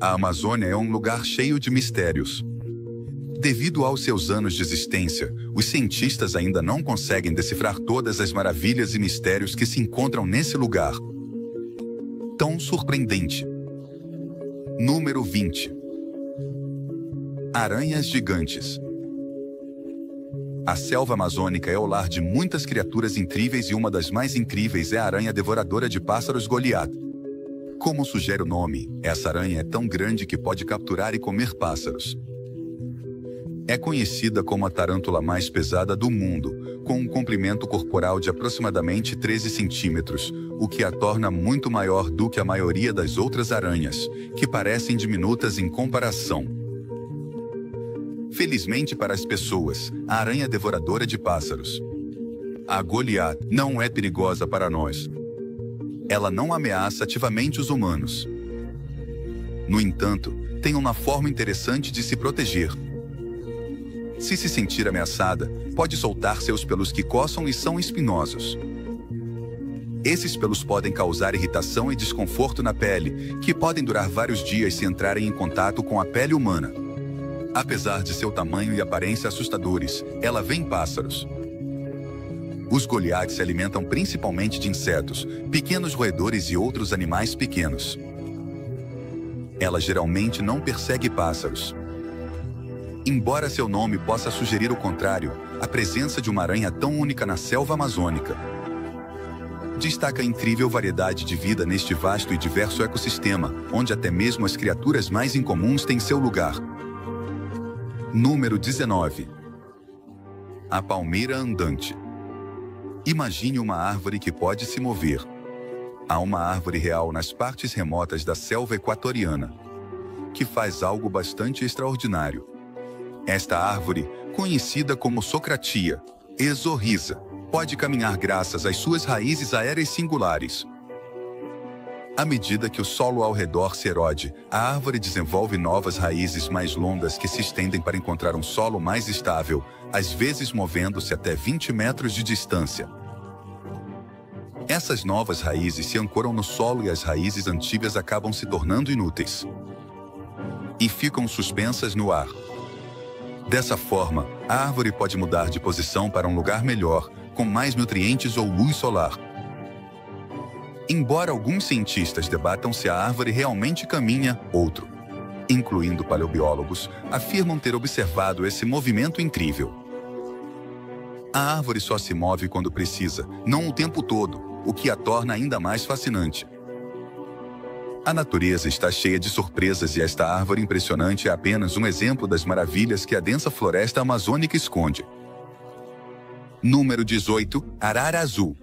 A Amazônia é um lugar cheio de mistérios. Devido aos seus anos de existência, os cientistas ainda não conseguem decifrar todas as maravilhas e mistérios que se encontram nesse lugar tão surpreendente. Número 20. Aranhas gigantes. A selva amazônica é o lar de muitas criaturas incríveis e uma das mais incríveis é a aranha devoradora de pássaros Goliath. Como sugere o nome, essa aranha é tão grande que pode capturar e comer pássaros. É conhecida como a tarântula mais pesada do mundo, com um comprimento corporal de aproximadamente 13 centímetros, o que a torna muito maior do que a maioria das outras aranhas, que parecem diminutas em comparação. Felizmente para as pessoas, a aranha devoradora de pássaros, a Goliath, não é perigosa para nós. Ela não ameaça ativamente os humanos. No entanto, tem uma forma interessante de se proteger. Se sentir ameaçada, pode soltar seus pelos que coçam e são espinhosos. Esses pelos podem causar irritação e desconforto na pele, que podem durar vários dias se entrarem em contato com a pele humana. Apesar de seu tamanho e aparência assustadores, ela vê em pássaros. Os Goliaths se alimentam principalmente de insetos, pequenos roedores e outros animais pequenos. Ela geralmente não persegue pássaros. Embora seu nome possa sugerir o contrário, a presença de uma aranha tão única na selva amazônica destaca a incrível variedade de vida neste vasto e diverso ecossistema, onde até mesmo as criaturas mais incomuns têm seu lugar. Número 19. A palmeira andante. Imagine uma árvore que pode se mover. Há uma árvore real nas partes remotas da selva equatoriana, que faz algo bastante extraordinário. Esta árvore, conhecida como socratia, exorrhiza, pode caminhar graças às suas raízes aéreas singulares. À medida que o solo ao redor se erode, a árvore desenvolve novas raízes mais longas que se estendem para encontrar um solo mais estável, às vezes movendo-se até 20 metros de distância. Essas novas raízes se ancoram no solo e as raízes antigas acabam se tornando inúteis e ficam suspensas no ar. Dessa forma, a árvore pode mudar de posição para um lugar melhor, com mais nutrientes ou luz solar. Embora alguns cientistas debatam se a árvore realmente caminha, outros, incluindo paleobiólogos, afirmam ter observado esse movimento incrível. A árvore só se move quando precisa, não o tempo todo, o que a torna ainda mais fascinante. A natureza está cheia de surpresas e esta árvore impressionante é apenas um exemplo das maravilhas que a densa floresta amazônica esconde. Número 18. Arara azul.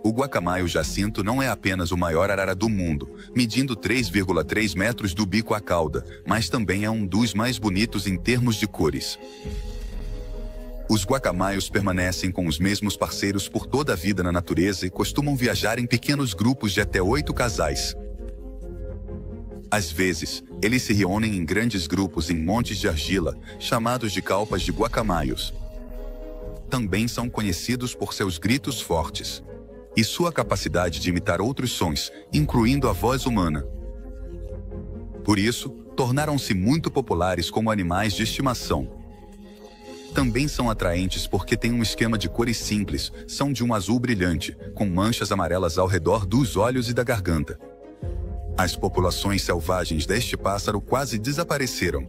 O guacamaio jacinto não é apenas o maior arara do mundo, medindo 3,3 metros do bico à cauda, mas também é um dos mais bonitos em termos de cores. Os guacamaios permanecem com os mesmos parceiros por toda a vida na natureza e costumam viajar em pequenos grupos de até 8 casais. Às vezes, eles se reúnem em grandes grupos em montes de argila, chamados de calpas de guacamaios. Também são conhecidos por seus gritos fortes e sua capacidade de imitar outros sons, incluindo a voz humana. Por isso, tornaram-se muito populares como animais de estimação. Também são atraentes porque têm um esquema de cores simples, são de um azul brilhante, com manchas amarelas ao redor dos olhos e da garganta. As populações selvagens deste pássaro quase desapareceram,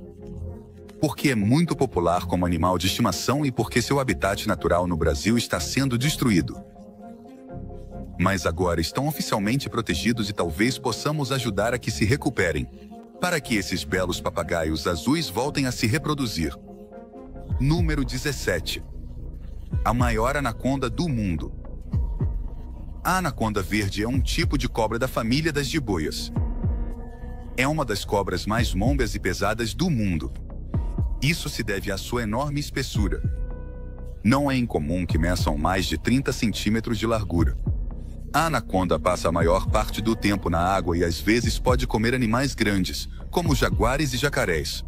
porque é muito popular como animal de estimação e porque seu habitat natural no Brasil está sendo destruído. Mas agora estão oficialmente protegidos e talvez possamos ajudar a que se recuperem, para que esses belos papagaios azuis voltem a se reproduzir. Número 17. A maior anaconda do mundo. A anaconda verde é um tipo de cobra da família das jiboias. É uma das cobras mais longas e pesadas do mundo. Isso se deve à sua enorme espessura. Não é incomum que meçam mais de 30 centímetros de largura. A anaconda passa a maior parte do tempo na água e às vezes pode comer animais grandes, como jaguares e jacarés.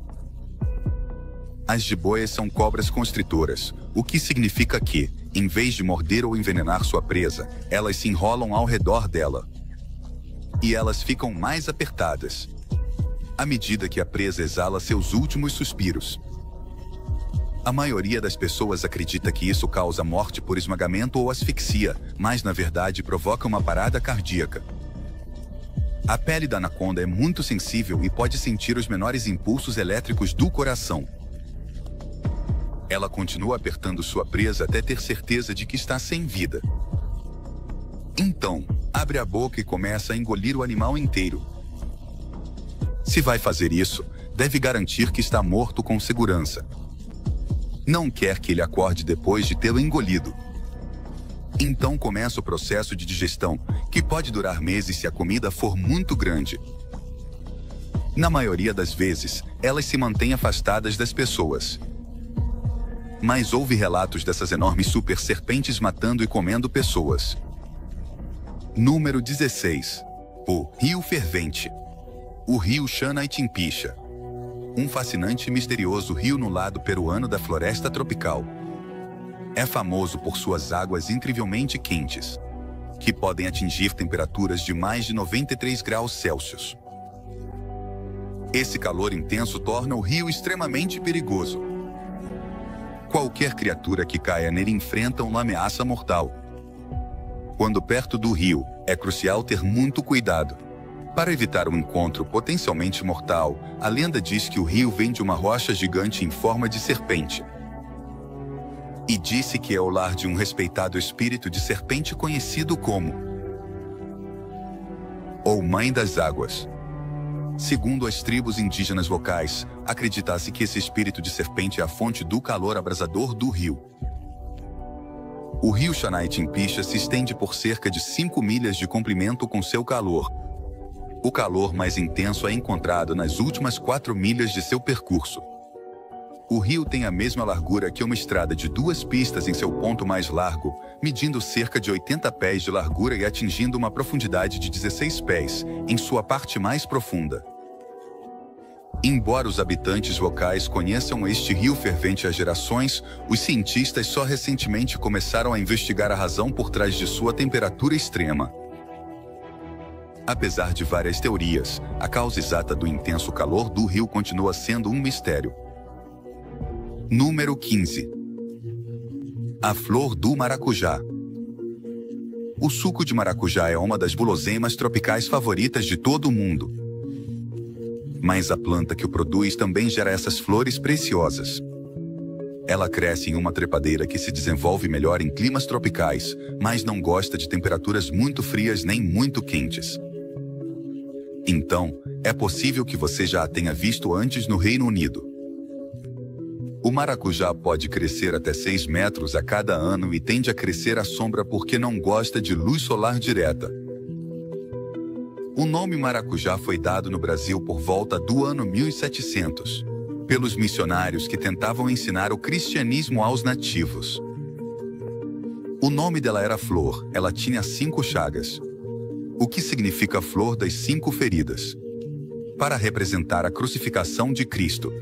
As jiboias são cobras constritoras, o que significa que, em vez de morder ou envenenar sua presa, elas se enrolam ao redor dela. e elas ficam mais apertadas à medida que a presa exala seus últimos suspiros. A maioria das pessoas acredita que isso causa morte por esmagamento ou asfixia, mas na verdade provoca uma parada cardíaca. A pele da anaconda é muito sensível e pode sentir os menores impulsos elétricos do coração. Ela continua apertando sua presa até ter certeza de que está sem vida. Então, abre a boca e começa a engolir o animal inteiro. Se vai fazer isso, deve garantir que está morto com segurança. Não quer que ele acorde depois de tê-lo engolido. Então começa o processo de digestão, que pode durar meses se a comida for muito grande. Na maioria das vezes, elas se mantêm afastadas das pessoas. Mas houve relatos dessas enormes super serpentes matando e comendo pessoas. Número 16. O Rio Fervente. O Rio Xanaitimpixa. Um fascinante e misterioso rio no lado peruano da floresta tropical. É famoso por suas águas incrivelmente quentes, que podem atingir temperaturas de mais de 93 graus Celsius. Esse calor intenso torna o rio extremamente perigoso. Qualquer criatura que caia nele enfrenta uma ameaça mortal. Quando perto do rio, é crucial ter muito cuidado. Para evitar um encontro potencialmente mortal, a lenda diz que o rio vem de uma rocha gigante em forma de serpente. E disse que é o lar de um respeitado espírito de serpente conhecido como ou Mãe das Águas. Segundo as tribos indígenas locais, acredita-se que esse espírito de serpente é a fonte do calor abrasador do rio. O rio Xanaitimpixa se estende por cerca de 5 milhas de comprimento com seu calor. O calor mais intenso é encontrado nas últimas 4 milhas de seu percurso. O rio tem a mesma largura que uma estrada de 2 pistas em seu ponto mais largo, medindo cerca de 80 pés de largura e atingindo uma profundidade de 16 pés, em sua parte mais profunda. Embora os habitantes locais conheçam este rio fervente há gerações, os cientistas só recentemente começaram a investigar a razão por trás de sua temperatura extrema. Apesar de várias teorias, a causa exata do intenso calor do rio continua sendo um mistério. Número 15. A flor do maracujá. O suco de maracujá é uma das guloseimas tropicais favoritas de todo o mundo. Mas a planta que o produz também gera essas flores preciosas. Ela cresce em uma trepadeira que se desenvolve melhor em climas tropicais, mas não gosta de temperaturas muito frias nem muito quentes. Então, é possível que você já a tenha visto antes no Reino Unido. O maracujá pode crescer até 6 metros a cada ano e tende a crescer à sombra porque não gosta de luz solar direta. O nome maracujá foi dado no Brasil por volta do ano 1700, pelos missionários que tentavam ensinar o cristianismo aos nativos. O nome dela era flor, ela tinha 5 chagas, o que significa flor das 5 feridas, para representar a crucificação de Cristo.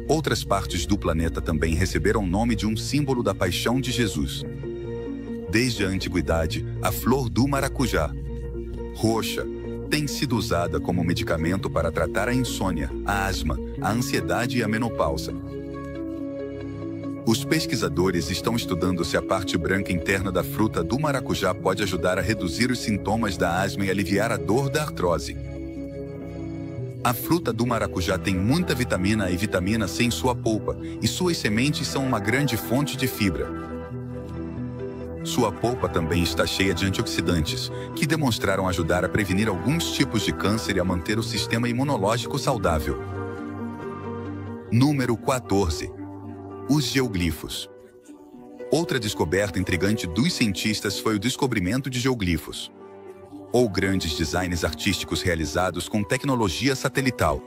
Outras partes do planeta também receberam o nome de um símbolo da paixão de Jesus. Desde a antiguidade, a flor do maracujá, roxa, tem sido usada como medicamento para tratar a insônia, a asma, a ansiedade e a menopausa. Os pesquisadores estão estudando se a parte branca interna da fruta do maracujá pode ajudar a reduzir os sintomas da asma e aliviar a dor da artrose. A fruta do maracujá tem muita vitamina e vitamina C em sua polpa, e suas sementes são uma grande fonte de fibra. Sua polpa também está cheia de antioxidantes, que demonstraram ajudar a prevenir alguns tipos de câncer e a manter o sistema imunológico saudável. Número 14. Os geoglifos. Outra descoberta intrigante dos cientistas foi o descobrimento de geoglifos, ou grandes designs artísticos realizados com tecnologia satelital.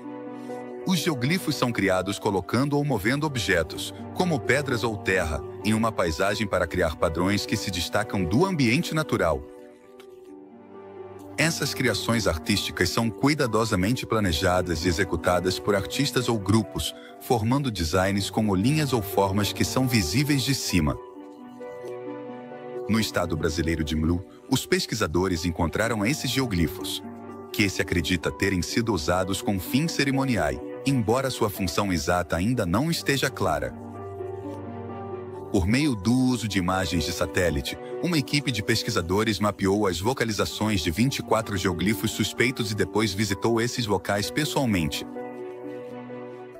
Os geoglifos são criados colocando ou movendo objetos, como pedras ou terra, em uma paisagem para criar padrões que se destacam do ambiente natural. Essas criações artísticas são cuidadosamente planejadas e executadas por artistas ou grupos, formando designs com linhas ou formas que são visíveis de cima. No estado brasileiro de Mlu, os pesquisadores encontraram esses geoglifos, que se acredita terem sido usados com fins cerimoniais, embora sua função exata ainda não esteja clara. Por meio do uso de imagens de satélite, uma equipe de pesquisadores mapeou as localizações de 24 geoglifos suspeitos e depois visitou esses locais pessoalmente.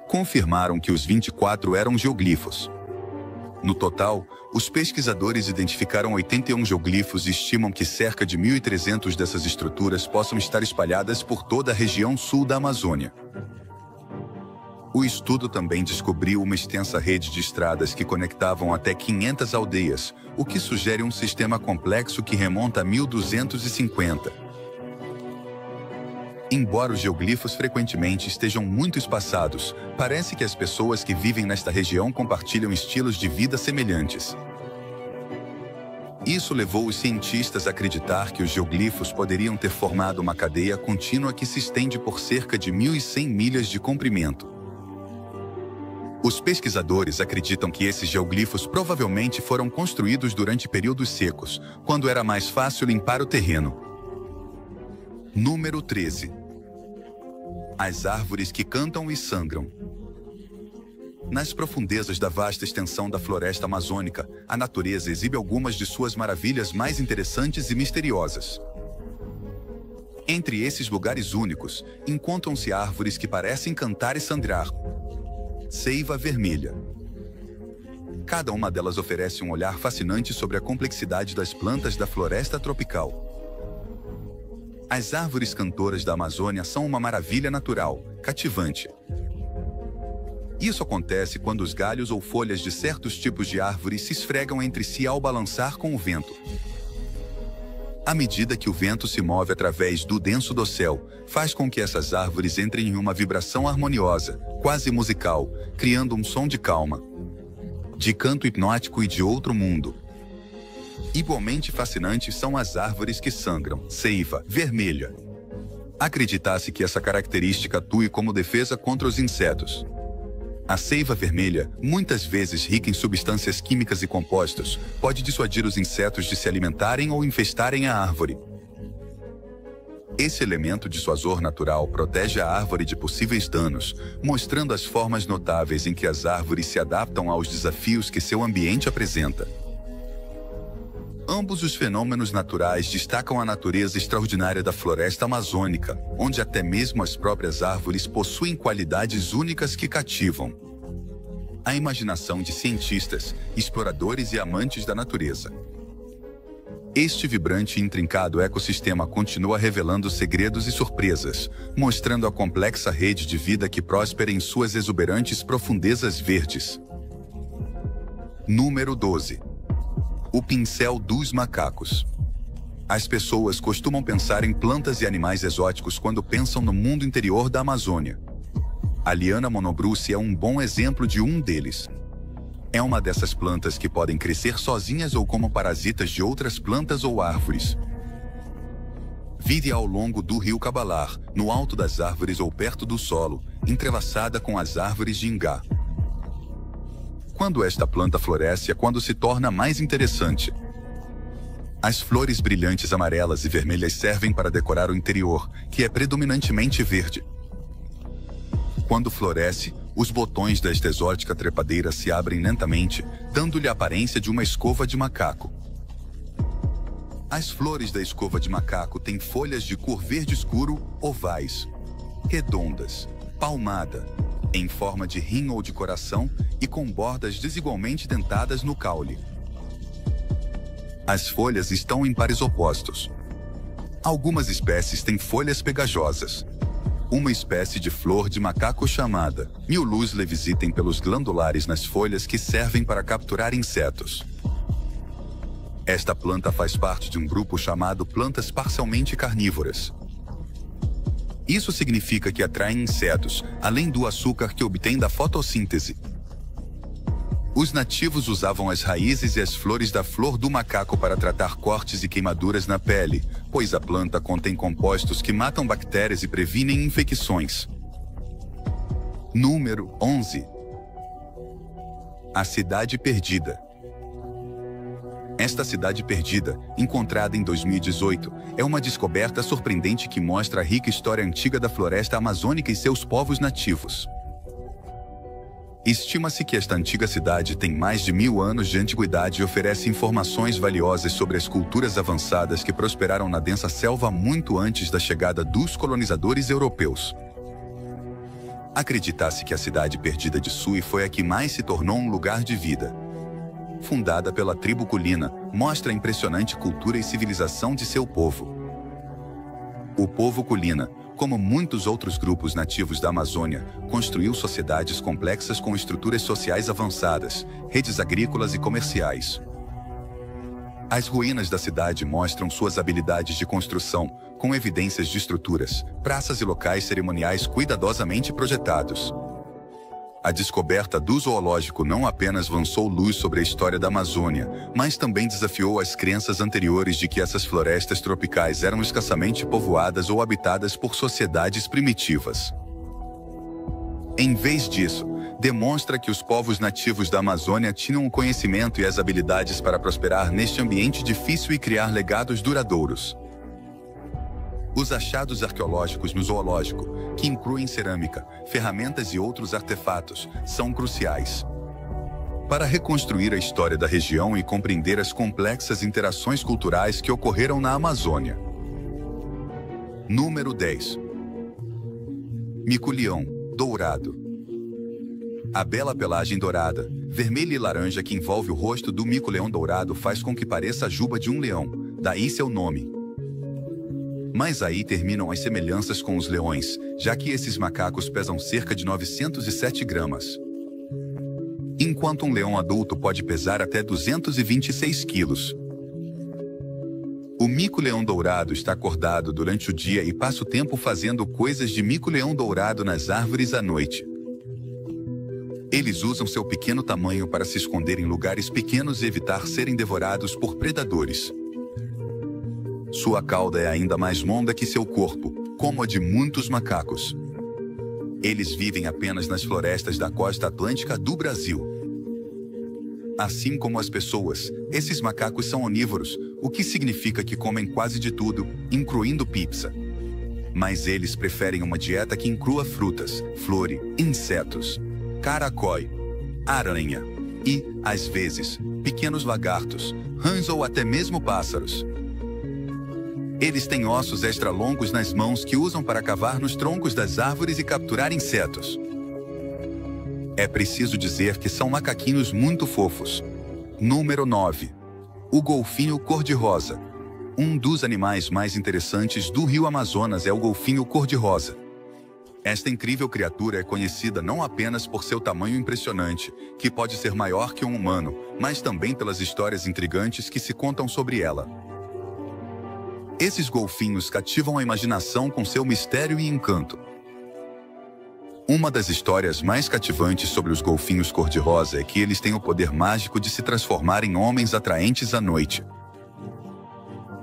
Confirmaram que os 24 eram geoglifos. No total, os pesquisadores identificaram 81 geoglifos e estimam que cerca de 1.300 dessas estruturas possam estar espalhadas por toda a região sul da Amazônia. O estudo também descobriu uma extensa rede de estradas que conectavam até 500 aldeias, o que sugere um sistema complexo que remonta a 1250. Embora os geoglifos frequentemente estejam muito espaçados, parece que as pessoas que vivem nesta região compartilham estilos de vida semelhantes. Isso levou os cientistas a acreditar que os geoglifos poderiam ter formado uma cadeia contínua que se estende por cerca de 1.100 milhas de comprimento. Os pesquisadores acreditam que esses geoglifos provavelmente foram construídos durante períodos secos, quando era mais fácil limpar o terreno. Número 13. As árvores que cantam e sangram. Nas profundezas da vasta extensão da floresta amazônica, a natureza exibe algumas de suas maravilhas mais interessantes e misteriosas. Entre esses lugares únicos, encontram-se árvores que parecem cantar e sangrar. Seiva vermelha. Cada uma delas oferece um olhar fascinante sobre a complexidade das plantas da floresta tropical. As árvores cantoras da Amazônia são uma maravilha natural, cativante. Isso acontece quando os galhos ou folhas de certos tipos de árvores se esfregam entre si ao balançar com o vento. À medida que o vento se move através do denso dossel, faz com que essas árvores entrem em uma vibração harmoniosa, quase musical, criando um som de calma, de canto hipnótico e de outro mundo. Igualmente fascinantes são as árvores que sangram, seiva vermelha. Acredita-se que essa característica atue como defesa contra os insetos. A seiva vermelha, muitas vezes rica em substâncias químicas e compostos, pode dissuadir os insetos de se alimentarem ou infestarem a árvore. Esse elemento dissuasor natural protege a árvore de possíveis danos, mostrando as formas notáveis em que as árvores se adaptam aos desafios que seu ambiente apresenta. Ambos os fenômenos naturais destacam a natureza extraordinária da floresta amazônica, onde até mesmo as próprias árvores possuem qualidades únicas que cativam a imaginação de cientistas, exploradores e amantes da natureza. Este vibrante e intrincado ecossistema continua revelando segredos e surpresas, mostrando a complexa rede de vida que prospera em suas exuberantes profundezas verdes. Número 12. O pincel dos macacos. As pessoas costumam pensar em plantas e animais exóticos quando pensam no mundo interior da Amazônia. A liana monobruce é um bom exemplo de um deles. É uma dessas plantas que podem crescer sozinhas ou como parasitas de outras plantas ou árvores. Vive ao longo do rio Cabalar, no alto das árvores ou perto do solo, entrelaçada com as árvores de ingá. Quando esta planta floresce é quando se torna mais interessante. As flores brilhantes amarelas e vermelhas servem para decorar o interior, que é predominantemente verde. Quando floresce, os botões desta exótica trepadeira se abrem lentamente, dando-lhe a aparência de uma escova de macaco. As flores da escova de macaco têm folhas de cor verde escuro, ovais, redondas, palmada, em forma de rim ou de coração e com bordas desigualmente dentadas no caule. As folhas estão em pares opostos. Algumas espécies têm folhas pegajosas. Uma espécie de flor de macaco chamada Miulus levis tem pelos glandulares nas folhas que servem para capturar insetos. Esta planta faz parte de um grupo chamado plantas parcialmente carnívoras. Isso significa que atraem insetos, além do açúcar que obtém da fotossíntese. Os nativos usavam as raízes e as flores da flor do macaco para tratar cortes e queimaduras na pele, pois a planta contém compostos que matam bactérias e previnem infecções. Número 11. A cidade perdida. Esta cidade perdida, encontrada em 2018, é uma descoberta surpreendente que mostra a rica história antiga da floresta amazônica e seus povos nativos. Estima-se que esta antiga cidade tem mais de 1000 anos de antiguidade e oferece informações valiosas sobre as culturas avançadas que prosperaram na densa selva muito antes da chegada dos colonizadores europeus. Acredita-se que a cidade perdida de Sui foi a que mais se tornou um lugar de vida. Fundada pela tribo Kulina, mostra a impressionante cultura e civilização de seu povo. O povo Kulina, como muitos outros grupos nativos da Amazônia, construiu sociedades complexas com estruturas sociais avançadas, redes agrícolas e comerciais. As ruínas da cidade mostram suas habilidades de construção, com evidências de estruturas, praças e locais cerimoniais cuidadosamente projetados. A descoberta do zoológico não apenas lançou luz sobre a história da Amazônia, mas também desafiou as crenças anteriores de que essas florestas tropicais eram escassamente povoadas ou habitadas por sociedades primitivas. Em vez disso, demonstra que os povos nativos da Amazônia tinham o conhecimento e as habilidades para prosperar neste ambiente difícil e criar legados duradouros. Os achados arqueológicos no zoológico, que incluem cerâmica, ferramentas e outros artefatos, são cruciais para reconstruir a história da região e compreender as complexas interações culturais que ocorreram na Amazônia. Número 10. Mico-leão dourado. A bela pelagem dourada, vermelha e laranja que envolve o rosto do mico-leão dourado faz com que pareça a juba de um leão, daí seu nome. Mas aí terminam as semelhanças com os leões, já que esses macacos pesam cerca de 907 gramas. Enquanto um leão adulto pode pesar até 226 quilos. O mico-leão dourado está acordado durante o dia e passa o tempo fazendo coisas de mico-leão dourado nas árvores à noite. Eles usam seu pequeno tamanho para se esconder em lugares pequenos e evitar serem devorados por predadores. Sua cauda é ainda mais longa que seu corpo, como a de muitos macacos. Eles vivem apenas nas florestas da costa atlântica do Brasil. Assim como as pessoas, esses macacos são onívoros, o que significa que comem quase de tudo, incluindo pizza. Mas eles preferem uma dieta que inclua frutas, flores, insetos, caracói, aranha e, às vezes, pequenos lagartos, rãs ou até mesmo pássaros. Eles têm ossos extra longos nas mãos que usam para cavar nos troncos das árvores e capturar insetos. É preciso dizer que são macaquinhos muito fofos. Número 9. O golfinho cor-de-rosa. Um dos animais mais interessantes do rio Amazonas é o golfinho cor-de-rosa. Esta incrível criatura é conhecida não apenas por seu tamanho impressionante, que pode ser maior que um humano, mas também pelas histórias intrigantes que se contam sobre ela. Esses golfinhos cativam a imaginação com seu mistério e encanto. Uma das histórias mais cativantes sobre os golfinhos cor-de-rosa é que eles têm o poder mágico de se transformar em homens atraentes à noite.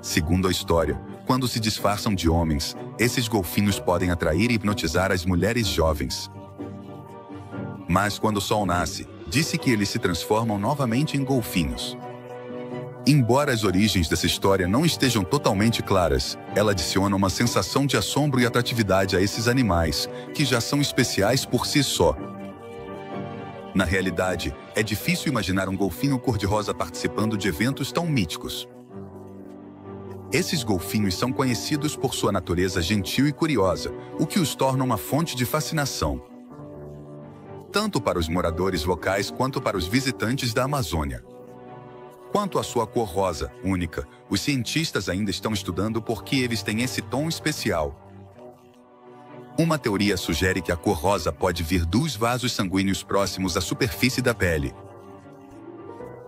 Segundo a história, quando se disfarçam de homens, esses golfinhos podem atrair e hipnotizar as mulheres jovens. Mas quando o sol nasce, disse que eles se transformam novamente em golfinhos. Embora as origens dessa história não estejam totalmente claras, ela adiciona uma sensação de assombro e atratividade a esses animais, que já são especiais por si só. Na realidade, é difícil imaginar um golfinho cor-de-rosa participando de eventos tão míticos. Esses golfinhos são conhecidos por sua natureza gentil e curiosa, o que os torna uma fonte de fascinação, tanto para os moradores locais quanto para os visitantes da Amazônia. Quanto à sua cor rosa, única, os cientistas ainda estão estudando por que eles têm esse tom especial. Uma teoria sugere que a cor rosa pode vir dos vasos sanguíneos próximos à superfície da pele.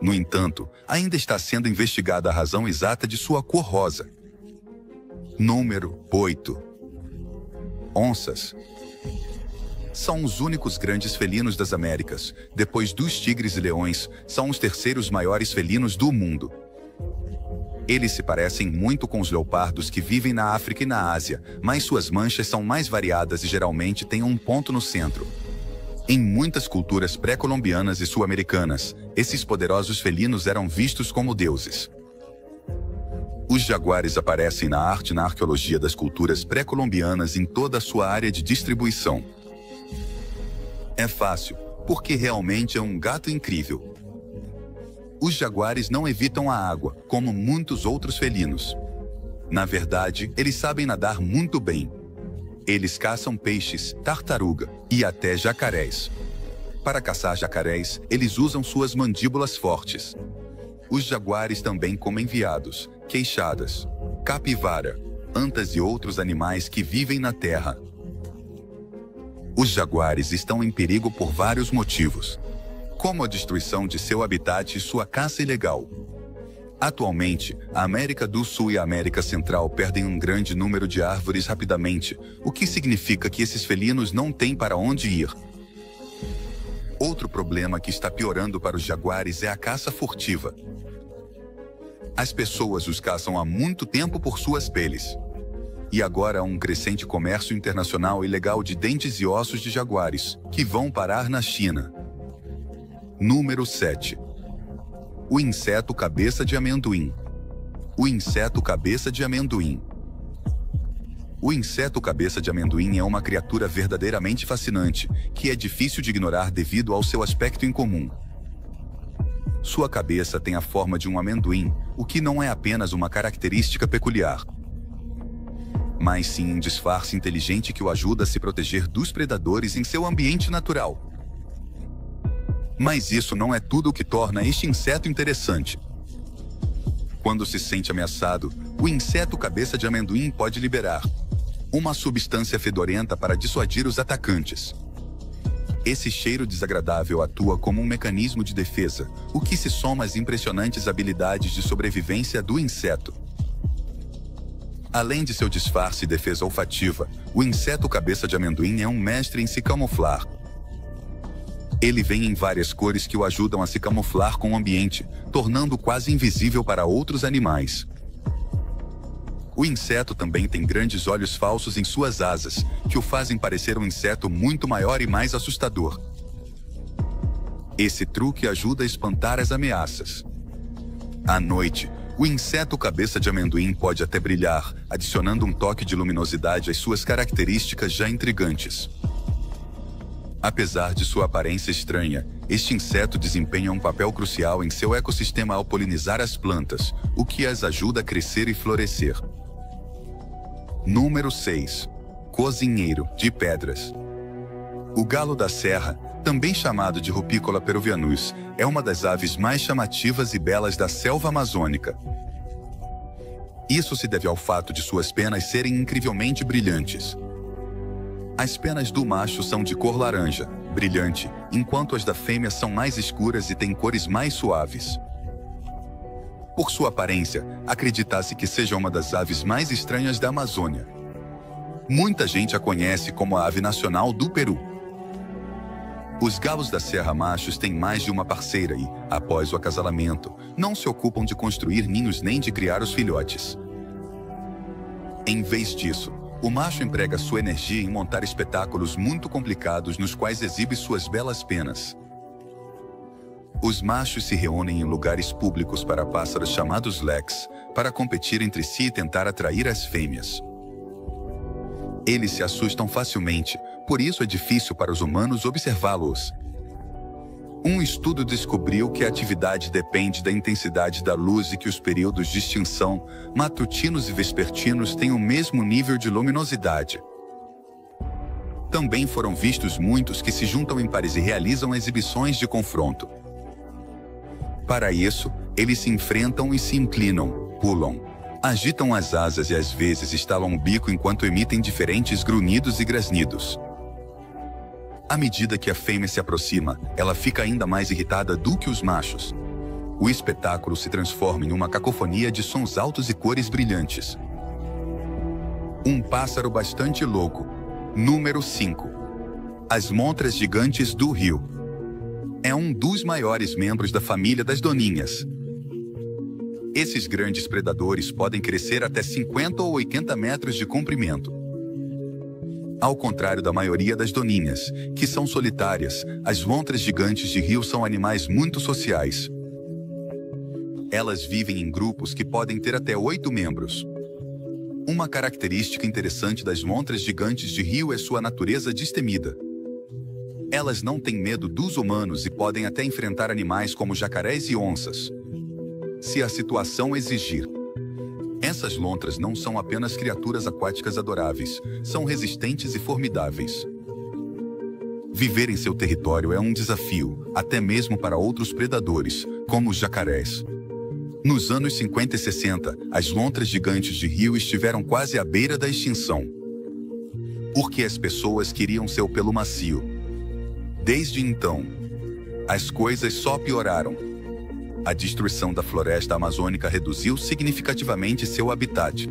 No entanto, ainda está sendo investigada a razão exata de sua cor rosa. Número 8. Onças. São os únicos grandes felinos das Américas. Depois dos tigres e leões, são os terceiros maiores felinos do mundo. Eles se parecem muito com os leopardos que vivem na África e na Ásia, mas suas manchas são mais variadas e geralmente têm um ponto no centro. Em muitas culturas pré-colombianas e sul-americanas, esses poderosos felinos eram vistos como deuses. Os jaguares aparecem na arte e na arqueologia das culturas pré-colombianas em toda a sua área de distribuição. É fácil, porque realmente é um gato incrível. Os jaguares não evitam a água, como muitos outros felinos. Na verdade, eles sabem nadar muito bem. Eles caçam peixes, tartaruga e até jacarés. Para caçar jacarés, eles usam suas mandíbulas fortes. Os jaguares também comem veados, queixadas, capivara, antas e outros animais que vivem na terra. Os jaguares estão em perigo por vários motivos, como a destruição de seu habitat e sua caça ilegal. Atualmente, a América do Sul e a América Central perdem um grande número de árvores rapidamente, o que significa que esses felinos não têm para onde ir. Outro problema que está piorando para os jaguares é a caça furtiva. As pessoas os caçam há muito tempo por suas peles. E agora há um crescente comércio internacional ilegal de dentes e ossos de jaguares, que vão parar na China. Número 7. O inseto cabeça de amendoim. O inseto cabeça de amendoim. O inseto cabeça de amendoim é uma criatura verdadeiramente fascinante, que é difícil de ignorar devido ao seu aspecto incomum. Sua cabeça tem a forma de um amendoim, o que não é apenas uma característica peculiar, mas sim um disfarce inteligente que o ajuda a se proteger dos predadores em seu ambiente natural. Mas isso não é tudo o que torna este inseto interessante. Quando se sente ameaçado, o inseto cabeça de amendoim pode liberar uma substância fedorenta para dissuadir os atacantes. Esse cheiro desagradável atua como um mecanismo de defesa, o que se soma às impressionantes habilidades de sobrevivência do inseto. Além de seu disfarce e defesa olfativa, o inseto cabeça de amendoim é um mestre em se camuflar. Ele vem em várias cores que o ajudam a se camuflar com o ambiente, tornando-o quase invisível para outros animais. O inseto também tem grandes olhos falsos em suas asas, que o fazem parecer um inseto muito maior e mais assustador. Esse truque ajuda a espantar as ameaças. À noite, o inseto cabeça de amendoim pode até brilhar, adicionando um toque de luminosidade às suas características já intrigantes. Apesar de sua aparência estranha, este inseto desempenha um papel crucial em seu ecossistema ao polinizar as plantas, o que as ajuda a crescer e florescer. Número 6. Cozinheiro de pedras. O galo da serra, também chamado de Rupicola peruvianus, é uma das aves mais chamativas e belas da selva amazônica. Isso se deve ao fato de suas penas serem incrivelmente brilhantes. As penas do macho são de cor laranja, brilhante, enquanto as da fêmea são mais escuras e têm cores mais suaves. Por sua aparência, acredita-se que seja uma das aves mais estranhas da Amazônia. Muita gente a conhece como a ave nacional do Peru. Os galos da serra machos têm mais de uma parceira e, após o acasalamento, não se ocupam de construir ninhos nem de criar os filhotes. Em vez disso, o macho emprega sua energia em montar espetáculos muito complicados nos quais exibe suas belas penas. Os machos se reúnem em lugares públicos para pássaros chamados leques, para competir entre si e tentar atrair as fêmeas. Eles se assustam facilmente, por isso é difícil para os humanos observá-los. Um estudo descobriu que a atividade depende da intensidade da luz e que os períodos de extinção, matutinos e vespertinos, têm o mesmo nível de luminosidade. Também foram vistos muitos que se juntam em pares e realizam exibições de confronto. Para isso, eles se enfrentam e se inclinam, pulam, agitam as asas e às vezes estalam o bico enquanto emitem diferentes grunhidos e grasnidos. À medida que a fêmea se aproxima, ela fica ainda mais irritada do que os machos. O espetáculo se transforma em uma cacofonia de sons altos e cores brilhantes. Um pássaro bastante louco. Número 5. As montras gigantes do rio. É um dos maiores membros da família das doninhas. Esses grandes predadores podem crescer até 50 ou 80 metros de comprimento. Ao contrário da maioria das doninhas, que são solitárias, as lontras gigantes de rio são animais muito sociais. Elas vivem em grupos que podem ter até 8 membros. Uma característica interessante das lontras gigantes de rio é sua natureza destemida. Elas não têm medo dos humanos e podem até enfrentar animais como jacarés e onças, se a situação exigir. Essas lontras não são apenas criaturas aquáticas adoráveis, são resistentes e formidáveis. Viver em seu território é um desafio, até mesmo para outros predadores, como os jacarés. Nos anos 50 e 60, as lontras gigantes de rio estiveram quase à beira da extinção, porque as pessoas queriam seu pelo macio. Desde então, as coisas só pioraram. A destruição da floresta amazônica reduziu significativamente seu habitat.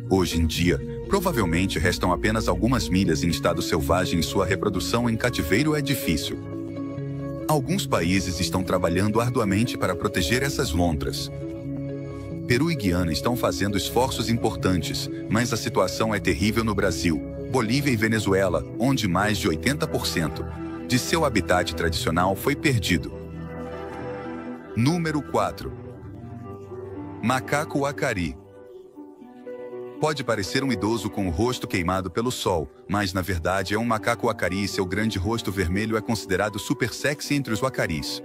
Hoje em dia, provavelmente restam apenas algumas milhas em estado selvagem e sua reprodução em cativeiro é difícil. Alguns países estão trabalhando arduamente para proteger essas lontras. Peru e Guiana estão fazendo esforços importantes, mas a situação é terrível no Brasil, Bolívia e Venezuela, onde mais de 80% de seu habitat tradicional foi perdido. Número 4. Macaco acari. Pode parecer um idoso com o rosto queimado pelo sol, mas na verdade é um macaco acari e seu grande rosto vermelho é considerado super sexy entre os acaris.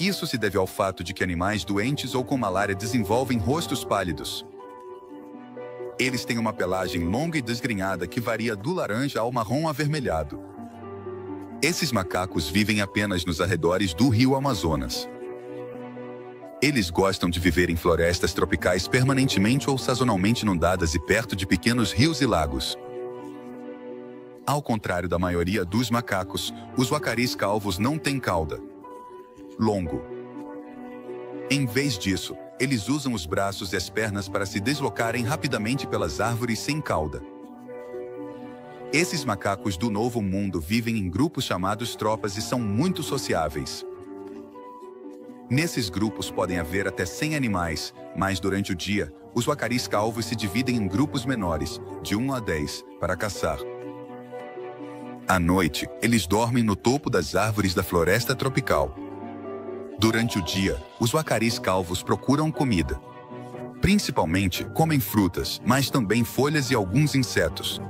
Isso se deve ao fato de que animais doentes ou com malária desenvolvem rostos pálidos. Eles têm uma pelagem longa e desgrenhada que varia do laranja ao marrom avermelhado. Esses macacos vivem apenas nos arredores do rio Amazonas. Eles gostam de viver em florestas tropicais permanentemente ou sazonalmente inundadas e perto de pequenos rios e lagos. Ao contrário da maioria dos macacos, os uacaris calvos não têm cauda longo. Em vez disso, eles usam os braços e as pernas para se deslocarem rapidamente pelas árvores sem cauda. Esses macacos do Novo Mundo vivem em grupos chamados tropas e são muito sociáveis. Nesses grupos podem haver até 100 animais, mas durante o dia, os uacaris calvos se dividem em grupos menores, de 1 a 10, para caçar. À noite, eles dormem no topo das árvores da floresta tropical. Durante o dia, os uacaris calvos procuram comida. Principalmente, comem frutas, mas também folhas e alguns insetos.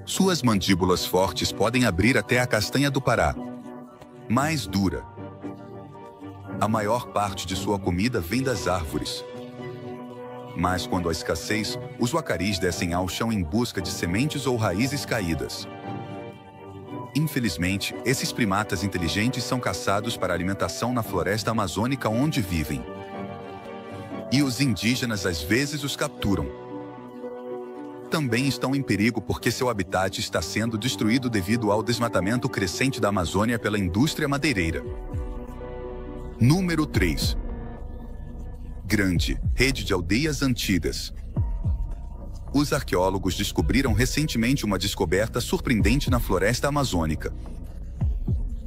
Suas mandíbulas fortes podem abrir até a castanha do Pará, mais dura. A maior parte de sua comida vem das árvores. Mas quando há escassez, os uacaris descem ao chão em busca de sementes ou raízes caídas. Infelizmente, esses primatas inteligentes são caçados para alimentação na floresta amazônica onde vivem. E os indígenas às vezes os capturam. Também estão em perigo porque seu habitat está sendo destruído devido ao desmatamento crescente da Amazônia pela indústria madeireira. Número 3. Grande rede de aldeias antigas. Os arqueólogos descobriram recentemente uma descoberta surpreendente na floresta amazônica.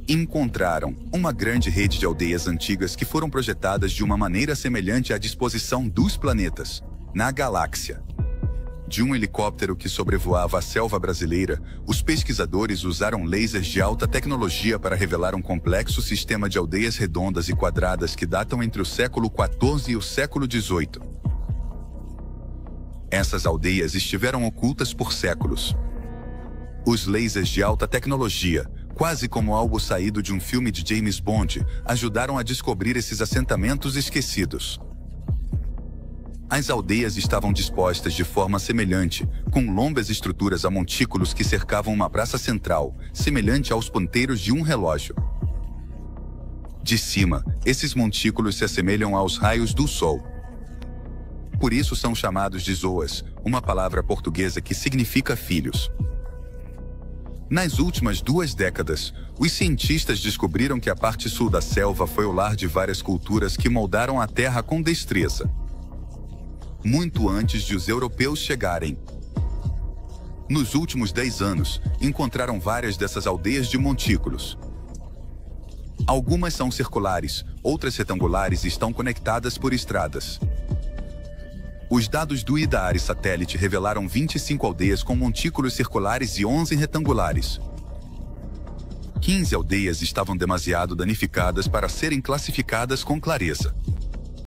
Encontraram uma grande rede de aldeias antigas que foram projetadas de uma maneira semelhante à disposição dos planetas na galáxia. De um helicóptero que sobrevoava a selva brasileira, os pesquisadores usaram lasers de alta tecnologia para revelar um complexo sistema de aldeias redondas e quadradas que datam entre o século XIV e o século XVIII. Essas aldeias estiveram ocultas por séculos. Os lasers de alta tecnologia, quase como algo saído de um filme de James Bond, ajudaram a descobrir esses assentamentos esquecidos. As aldeias estavam dispostas de forma semelhante, com longas estruturas a montículos que cercavam uma praça central, semelhante aos ponteiros de um relógio. De cima, esses montículos se assemelham aos raios do sol. Por isso são chamados de zoas, uma palavra portuguesa que significa filhos. Nas últimas 2 décadas, os cientistas descobriram que a parte sul da selva foi o lar de várias culturas que moldaram a terra com destreza, muito antes de os europeus chegarem. Nos últimos 10 anos, encontraram várias dessas aldeias de montículos. Algumas são circulares, outras retangulares e estão conectadas por estradas. Os dados do IDARI satélite revelaram 25 aldeias com montículos circulares e 11 retangulares. 15 aldeias estavam demasiado danificadas para serem classificadas com clareza.